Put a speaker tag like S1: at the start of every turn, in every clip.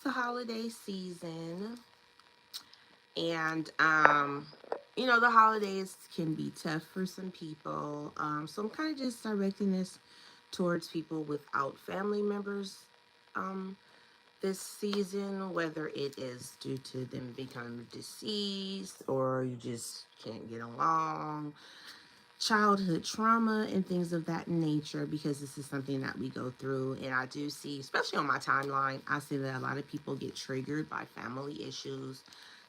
S1: the holiday season, and the holidays can be tough for some people. So I'm kind of just directing this towards people without family members um this season, whether it is due to them becoming deceased or you just can't get along, childhood trauma and things of that nature, because this is something that we go through. And I do see, especially on my timeline, I see that a lot of people get triggered by family issues,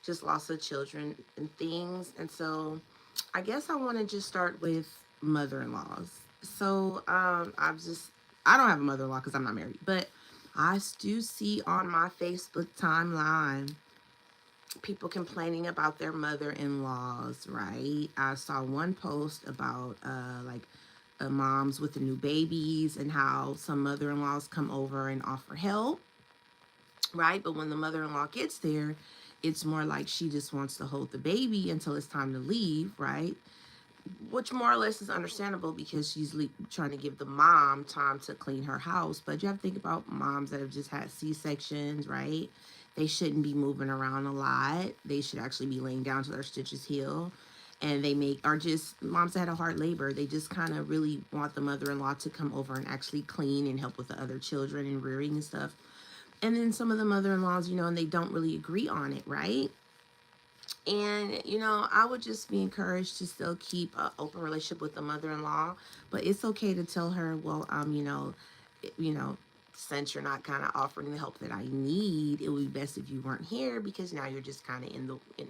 S1: just loss of children and things. And so I guess I want to just start with mother-in-laws. So I don't have a mother-in-law because I'm not married, but I do see on my Facebook timeline people complaining about their mother-in-laws, right? I saw one post about moms with the new babies and how some mother-in-laws come over and offer help, right? But when the mother-in-law gets there, it's more like she just wants to hold the baby until it's time to leave, right? Which more or less is understandable because she's trying to give the mom time to clean her house. But you have to think about moms that have just had C-sections, right? They shouldn't be moving around a lot. They should actually be laying down till their stitches heal. And are just moms that had a hard labor. They just kind of really want the mother-in-law to come over and actually clean and help with the other children and rearing and stuff. And then some of the mother-in-laws, and they don't really agree on it, right? And I would just be encouraged to still keep an open relationship with the mother-in-law, but it's okay to tell her, well, you know, since you're not kind of offering the help that I need, it would be best if you weren't here because now you're just kind of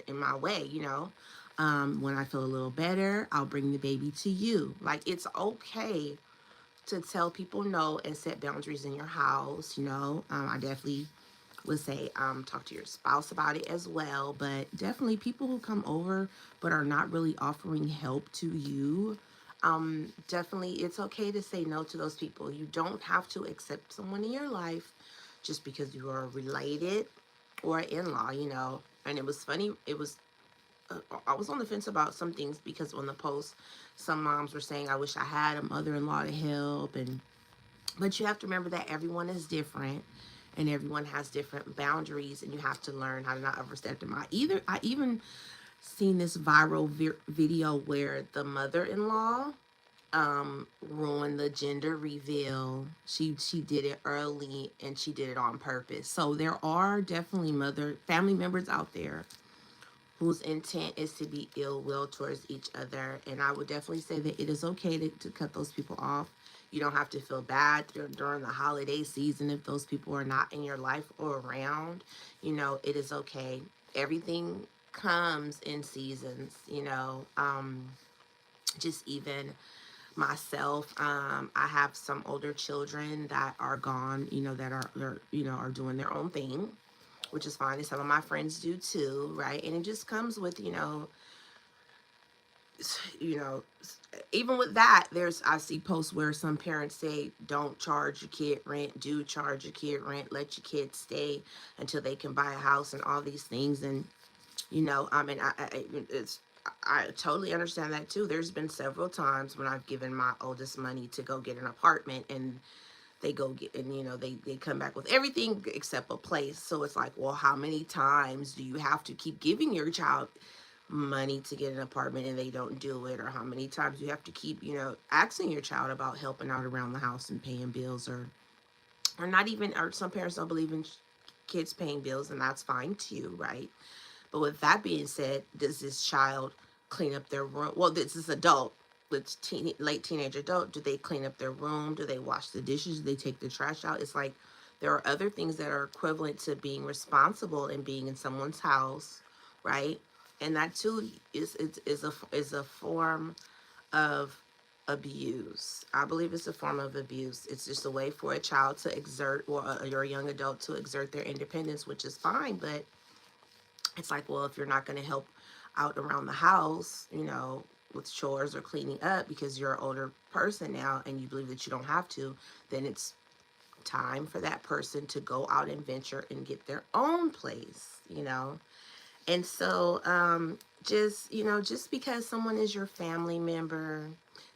S1: in my way. When I feel a little better, I'll bring the baby to you. Like, it's okay to tell people no and set boundaries in your house. I definitely would say talk to your spouse about it as well, but definitely people who come over but are not really offering help to you, definitely it's okay to say no to those people. You don't have to accept someone in your life just because you are related or in-law. And it was funny, I was on the fence about some things because on the post some moms were saying I wish I had a mother-in-law to help, and but you have to remember that everyone is different and everyone has different boundaries, and you have to learn how to not overstep them. I even seen this viral video where the mother-in-law ruined the gender reveal. She did it early and she did it on purpose. So there are definitely family members out there whose intent is to be ill will towards each other. And I would definitely say that it is okay to cut those people off. You don't have to feel bad during the holiday season if those people are not in your life or around. It is okay. Everything comes in seasons. Just even myself, I have some older children that are gone, that are doing their own thing, which is fine. And some of my friends do too, right? And it just comes with, you know, even with that, I see posts where some parents say, don't charge your kid rent, do charge your kid rent, let your kids stay until they can buy a house and all these things. And, I mean, I totally understand that too. There's been several times when I've given my oldest money to go get an apartment, and they go get, and they come back with everything except a place. So it's like, well, how many times do you have to keep giving your child money to get an apartment and they don't do it? Or how many times you have to keep asking your child about helping out around the house and paying bills? Or not even, or some parents don't believe in kids paying bills, and that's fine too, right? But with that being said, does this child clean up their room? Well, this is adult, with late teenage adult. Do they clean up their room? Do they wash the dishes? Do they take the trash out? It's like there are other things that are equivalent to being responsible and being in someone's house, right? And that too is a form of abuse. I believe it's a form of abuse. It's just a way for a child to exert, or a young adult to exert their independence, which is fine, but it's like, well, if you're not going to help out around the house, with chores or cleaning up because you're an older person now and you believe that you don't have to, then it's time for that person to go out and venture and get their own place. And so, just because someone is your family member,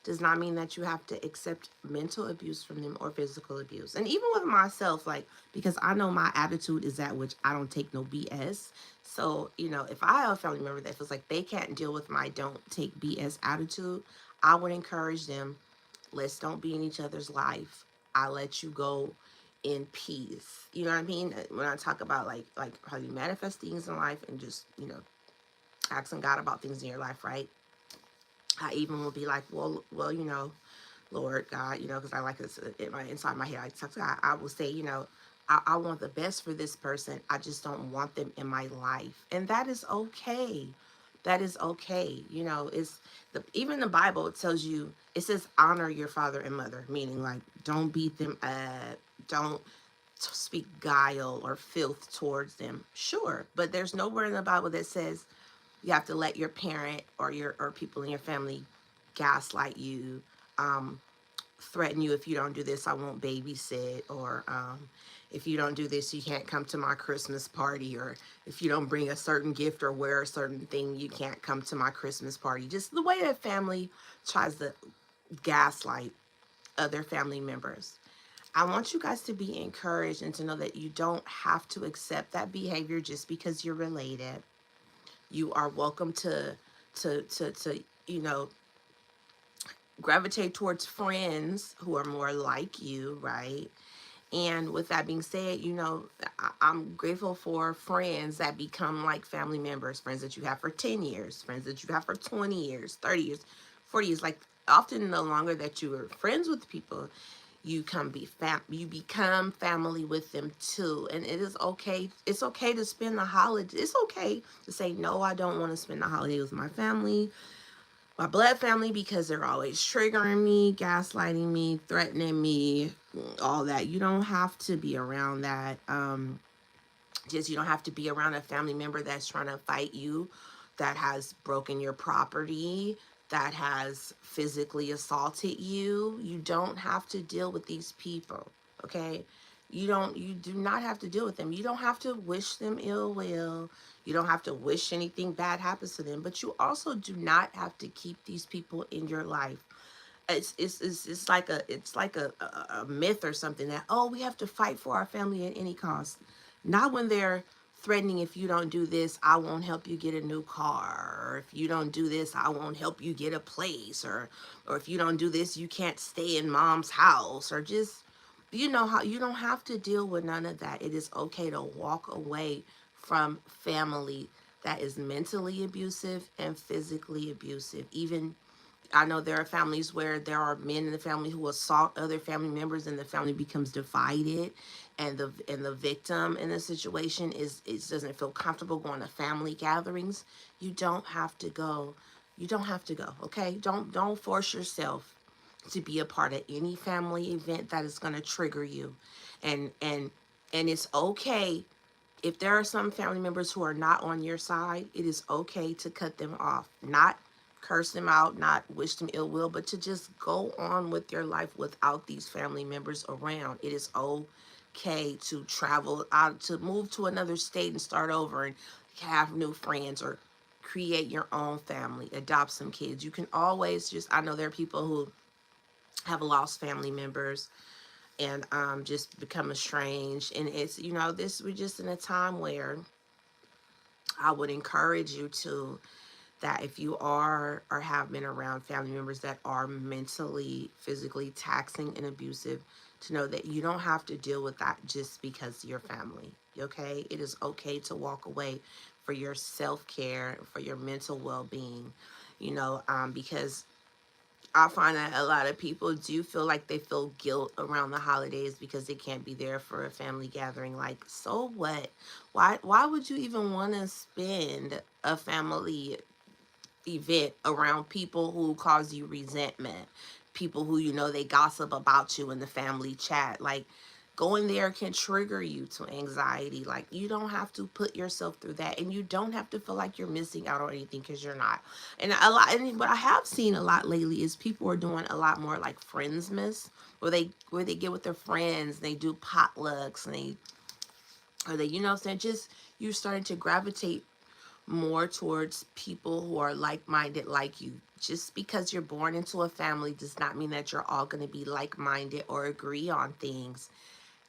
S1: does not mean that you have to accept mental abuse from them or physical abuse. And even with myself, like, because I know my attitude is that which I don't take no BS. So, if I have a family member that feels like they can't deal with my don't take BS attitude, I would encourage them, let's don't be in each other's life. I let you go in peace. You know what I mean? When I talk about like how you manifest things in life and just, asking God about things in your life, right? I even will be like, well, Lord God, because I like this inside my head. I talk to God. I will say, I want the best for this person. I just don't want them in my life, and that is okay. That is okay. It's even the Bible tells you, it says honor your father and mother, meaning like don't beat them up, don't speak guile or filth towards them. Sure, but there's nowhere in the Bible that says you have to let your parent or people in your family gaslight you, um, threaten you. If you don't do this, I won't babysit, or if you don't do this, you can't come to my Christmas party, or if you don't bring a certain gift or wear a certain thing, you can't come to my Christmas party. Just the way that family tries to gaslight other family members. I want you guys to be encouraged and to know that you don't have to accept that behavior just because you're related. You are welcome to gravitate towards friends who are more like you, right? And with that being said, I'm grateful for friends that become like family members, friends that you have for 10 years, friends that you have for 20 years, 30 years, 40 years. Like, often the longer that you are friends with people, you become family with them too. And it is okay. It's okay to spend the holiday. It's okay to say, no, I don't want to spend the holiday with my blood family, because they're always triggering me, gaslighting me, threatening me, all that. You don't have to be around that. Just you don't have to be around a family member that's trying to fight you, that has broken your property, that has physically assaulted you. You don't have to deal with these people, okay? You do not have to deal with them. You don't have to wish them ill will. You don't have to wish anything bad happens to them, but you also do not have to keep these people in your life. It's like a myth or something that, oh, we have to fight for our family at any cost. Not when they're threatening, if you don't do this, I won't help you get a new car, or if you don't do this, I won't help you get a place, or if you don't do this, you can't stay in mom's house, or just, how you don't have to deal with none of that. It is okay to walk away from family that is mentally abusive and physically abusive. Even, I know there are families where there are men in the family who assault other family members, and the family becomes divided, and the victim in the situation doesn't feel comfortable going to family gatherings. You don't have to go. You don't have to go. Okay? Don't force yourself to be a part of any family event that is going to trigger you. And it's okay if there are some family members who are not on your side. It is okay to cut them off, not curse them out, not wish them ill will, but to just go on with your life without these family members around. It is okay to travel out, to move to another state and start over and have new friends, or create your own family, adopt some kids. You can always just, I know there are people who have lost family members and just become estranged. And it's, this, we're just in a time where I would encourage you to, that if you are or have been around family members that are mentally, physically taxing and abusive, to know that you don't have to deal with that just because you're family. Okay? It is okay to walk away for your self-care, for your mental well-being, because I find that a lot of people do feel like they feel guilt around the holidays because they can't be there for a family gathering. Like, so what? Why would you even want to spend a family event around people who cause you resentment? People who, they gossip about you in the family chat. Like, going there can trigger you to anxiety. Like, you don't have to put yourself through that, and you don't have to feel like you're missing out on anything, because you're not. And and what I have seen a lot lately is people are doing a lot more like Friendsmas, where they get with their friends, they do potlucks, and or they, you know what I'm saying, just, you're starting to gravitate more towards people who are like-minded like you. Just because you're born into a family does not mean that you're all going to be like-minded or agree on things.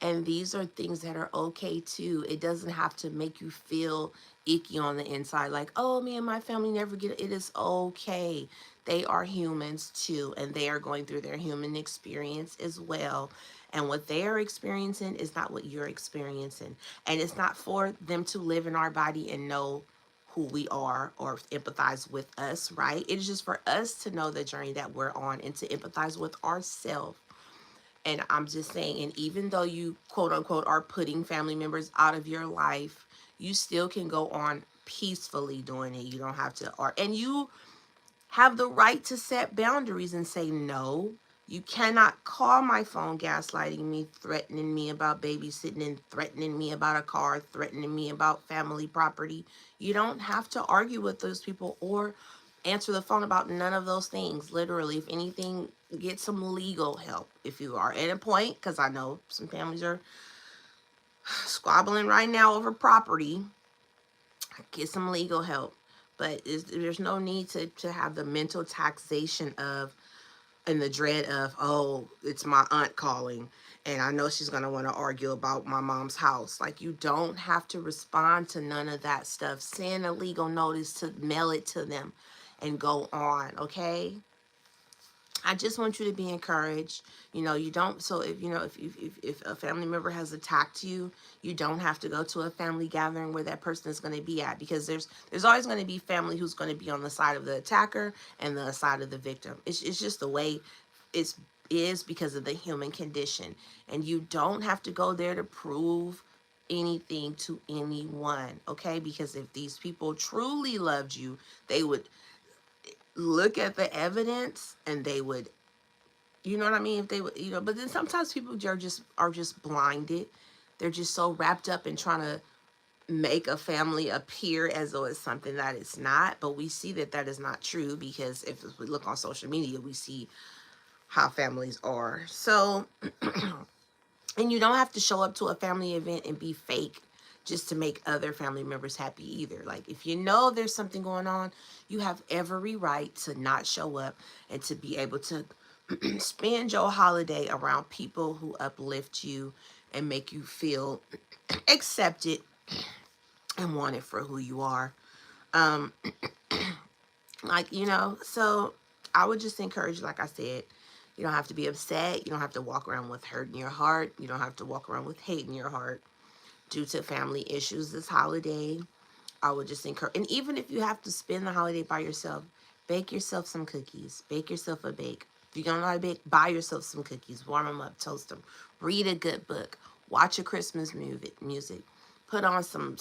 S1: And these are things that are okay too. It doesn't have to make you feel icky on the inside, like, oh, me and my family never get it. It is okay. They are humans too, and they are going through their human experience as well. And what they are experiencing is not what you're experiencing. And it's not for them to live in our body and know who we are or empathize with us, right? It is just for us to know the journey that we're on and to empathize with ourselves. And I'm just saying, and even though you quote unquote are putting family members out of your life, you still can go on peacefully doing it. You don't have to, or, and you have the right to set boundaries and say no. You cannot call my phone gaslighting me, threatening me about babysitting, and threatening me about a car, threatening me about family property. You don't have to argue with those people or answer the phone about none of those things. Literally, if anything, get some legal help if you are at a point, because I know some families are squabbling right now over property. Get some legal help. But there's no need to have the mental taxation of and the dread of, oh, it's my aunt calling and I know she's going to want to argue about my mom's house. Like, you don't have to respond to none of that stuff. Send a legal notice to mail it to them and go on, okay? I just want you to be encouraged. You know, you don't, so if, you know, if a family member has attacked you, you don't have to go to a family gathering where that person is going to be at, because there's always going to be family who's going to be on the side of the attacker and the side of the victim. It's just the way it's is because of the human condition. And you don't have to go there to prove anything to anyone, okay? Because if these people truly loved you, they would look at the evidence and they would, you know what I mean? If they would, you know, but then sometimes people are just blinded. They're just so wrapped up in trying to make a family appear as though it's something that it's not. But we see that that is not true, because if we look on social media, we see how families are. So, and you don't have to show up to a family event and be fake just to make other family members happy either. Like, if you know there's something going on, you have every right to not show up and to be able to spend your holiday around people who uplift you and make you feel accepted and wanted for who you are. Um, like, you know, so I would just encourage you, like I said, you don't have to be upset. You don't have to walk around with hurt in your heart. You don't have to walk around with hate in your heart due to family issues this holiday. I would just encourage, and even if you have to spend the holiday by yourself, bake yourself some cookies, bake yourself a bake. If you don't know how to bake, buy yourself some cookies, warm them up, toast them, read a good book, watch a Christmas music, put on some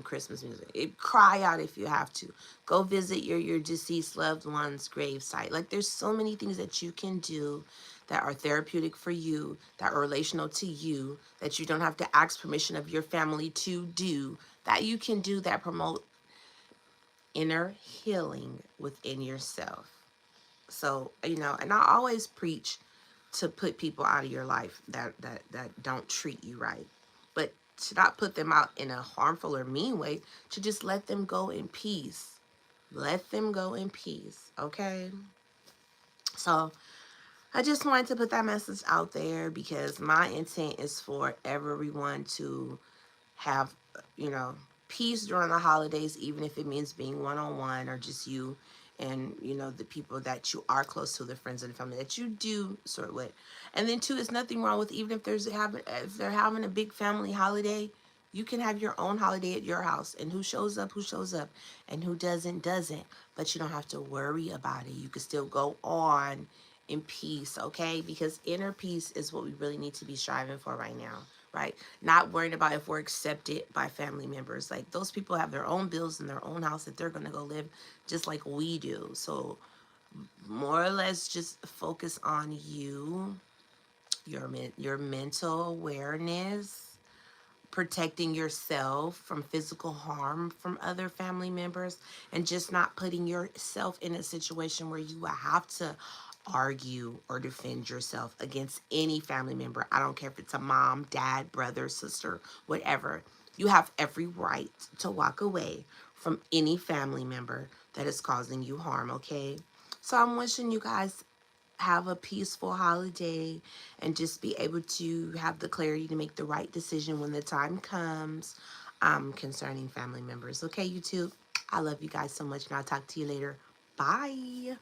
S1: Christmas music. Cry out if you have to. Go visit your deceased loved one's grave site. Like, there's so many things that you can do that are therapeutic for you, that are relational to you, that you don't have to ask permission of your family to do, that you can do, that promote inner healing within yourself. So, you know, and I always preach to put people out of your life that don't treat you right. But to not put them out in a harmful or mean way, to just let them go in peace. Let them go in peace, okay? So, I just wanted to put that message out there because my intent is for everyone to have, you know, peace during the holidays, even if it means being one on one or just you and, you know, the people that you are close to, the friends and the family that you do sort with. And then two, there's nothing wrong with, even if they're having a big family holiday, you can have your own holiday at your house, and who shows up, and who doesn't. But you don't have to worry about it. You can still go on in peace, okay? Because inner peace is what we really need to be striving for right now, right? Not worrying about if we're accepted by family members. Like, those people have their own bills in their own house that they're going to go live just like we do. So more or less just focus on you, your mental awareness, protecting yourself from physical harm from other family members, and just not putting yourself in a situation where you have to argue or defend yourself against any family member. I don't care if it's a mom, dad, brother, sister, whatever. You have every right to walk away from any family member that is causing you harm, okay? So I'm wishing you guys have a peaceful holiday and just be able to have the clarity to make the right decision when the time comes concerning family members. Okay, YouTube? I love you guys so much, and I'll talk to you later. Bye.